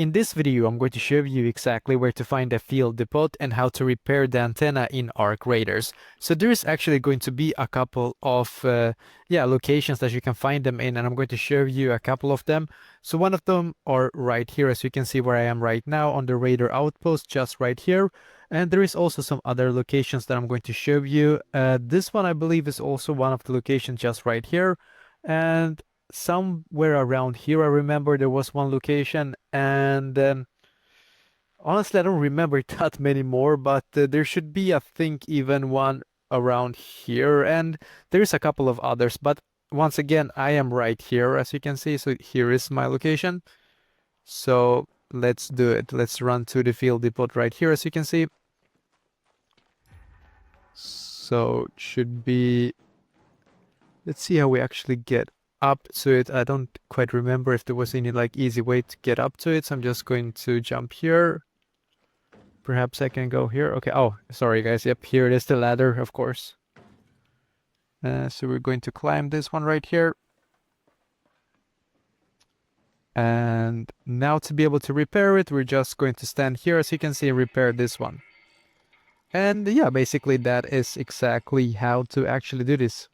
In this video, I'm going to show you exactly where to find a field depot and how to repair the antenna in Arc Raiders. So there is actually going to be a couple of locations that you can find them in, and I'm going to show you a couple of them. So one of them are right here, as you can see where I am right now on the Raider outpost, just right here. And there is also some other locations that I'm going to show you. This one I believe is also one of the locations just right here. And somewhere around here, I remember there was one location, and honestly, I don't remember that many more, but there should be, I think, even one around here, and there's a couple of others. But once again, I am right here, as you can see. So here is my location. So let's do it. Let's run to the field depot right here, as you can see. So it should be. Let's see how we actually get up to it. I don't quite remember if there was any like easy way to get up to it. So I'm just going to jump here. Perhaps I can go here. Okay. Oh, sorry guys. Yep, here it is, the ladder, of course. So we're going to climb this one right here. And now to be able to repair it, we're just going to stand here, as you can see, and repair this one. And yeah, basically that is exactly how to actually do this.